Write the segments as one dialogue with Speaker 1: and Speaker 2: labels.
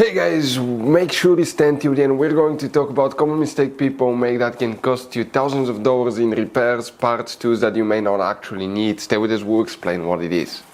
Speaker 1: Hey guys, make sure you stay tuned and we're going to talk about common mistake people make that can cost you thousands of dollars in repairs, parts, tools that you may not actually need. Stay with us, we'll explain what it is.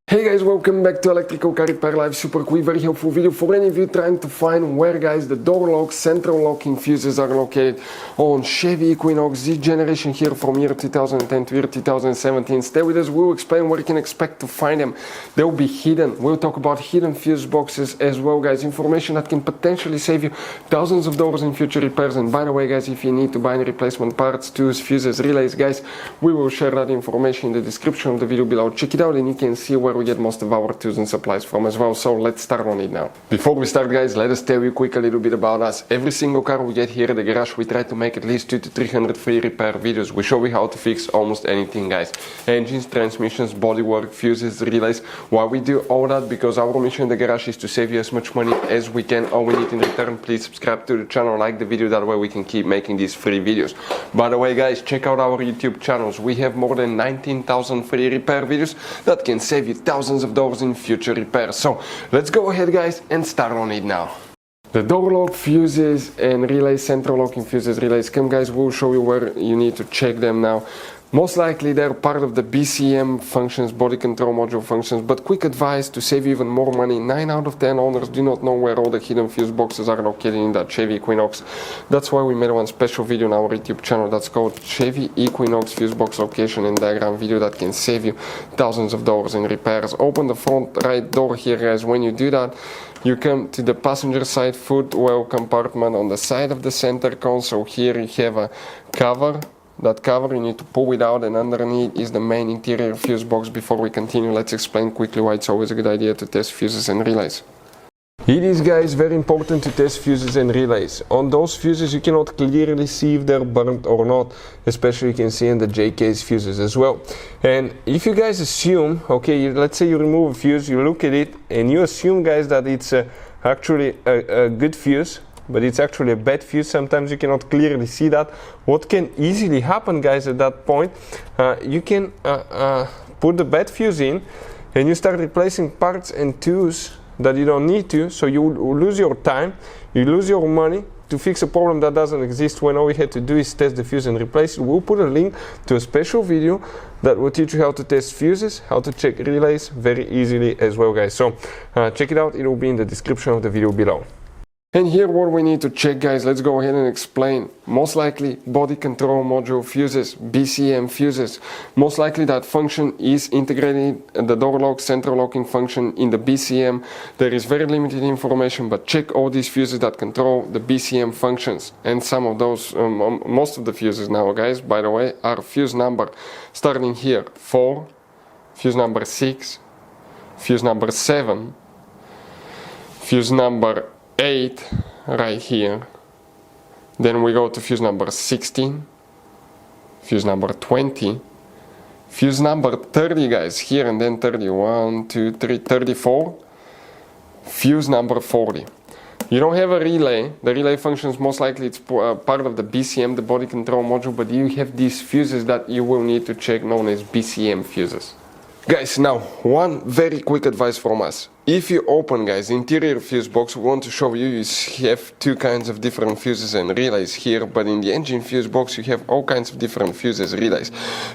Speaker 1: Hey guys, welcome back to Electrical Car Repair Live. Super quick, very helpful video for any of you trying to find where, guys, the door locks, central locking fuses are located on Chevy Equinox, this generation here from year 2010 to year 2017. Stay with us, we'll explain where you can expect to find them. They'll be hidden. We'll talk about hidden fuse boxes as well, guys. Information that can potentially save you thousands of dollars in future repairs. And by the way, guys, if you need to buy any replacement parts, tools, fuses, relays, guys, we will share that information in the description of the video below. Check it out and you can see where we get most of our tools and supplies from as well. So let's start on it now. Before we start, guys, let us tell you quick a little bit about us. Every single car we get here at the garage, we try to make at least 200 to 300 free repair videos. We show you how to fix almost anything, guys. Engines, transmissions, bodywork, fuses, relays. Why we do all that? Because our mission in the garage is to save you as much money as we can. All we need in return, please subscribe to the channel, like the video, that way we can keep making these free videos. By the way, guys, check out our YouTube channels. We have more than 19,000 free repair videos that can save you thousands of dollars in future repairs. So let's go ahead, guys, and start on it now. The door lock fuses and relays, central locking fuses, relays, come, guys, we'll show you where you need to check them now. Most likely they're part of the BCM functions, body control module functions, but quick advice to save you even more money, 9 out of 10 owners do not know where all the hidden fuse boxes are located in that Chevy Equinox. That's why we made one special video on our YouTube channel that's called Chevy Equinox Fuse Box Location and Diagram video that can save you thousands of dollars in repairs. Open the front right door here, guys. When you do that, you come to the passenger side footwell compartment on the side of the center console. Here you have a cover. That cover, you need to pull it out, and underneath is the main interior fuse box. Before we continue, let's explain quickly why it's always a good idea to test fuses and relays. It is, guys, very important to test fuses and relays. On those fuses you cannot clearly see if they're burnt or not, especially you can see in the J-case fuses as well. And if you guys assume, okay, let's say you remove a fuse, you look at it and you assume, guys, that it's actually a good fuse, but it's actually a bad fuse. Sometimes you cannot clearly see that. What can easily happen, guys, at that point, you can put the bad fuse in and you start replacing parts and tools that you don't need to, so you lose your time, you lose your money to fix a problem that doesn't exist, when all we had to do is test the fuse and replace it. We'll put a link to a special video that will teach you how to test fuses, how to check relays very easily as well, guys. So check it out, it will be in the description of the video below. And here what we need to check, guys, let's go ahead and explain. Most likely body control module fuses, BCM fuses. Most likely that function is integrated in the door lock, central locking function in the BCM. There is very limited information, but check all these fuses that control the BCM functions. And some of those, most of the fuses now, guys, by the way, are fuse number starting here 4, fuse number 6, fuse number 7, fuse number 8 right here. Then we go to fuse number 16, fuse number 20, fuse number 30, guys, here, and then 31, 2, 3, 34, fuse number 40. You don't have a relay. The relay functions, most likely it's part of the BCM, the body control module, but you have these fuses that you will need to check, known as BCM fuses. Guys, now one very quick advice from us. If you open, guys, interior fuse box, we want to show you have two kinds of different fuses and relays here, but in the engine fuse box you have all kinds of different fuses, relays,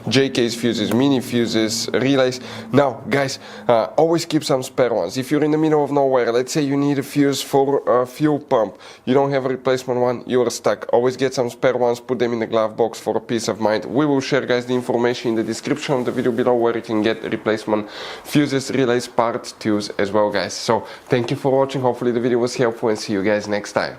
Speaker 1: J-case fuses, mini fuses, relays. Now, guys, always keep some spare ones. If you're in the middle of nowhere, let's say you need a fuse for a fuel pump, you don't have a replacement one, you are stuck. Always get some spare ones, put them in the glove box for a peace of mind. We will share, guys, the information in the description of the video below where you can get replacement fuses, relays, parts, tools as well, guys. So thank you for watching. Hopefully the video was helpful, and see you guys next time.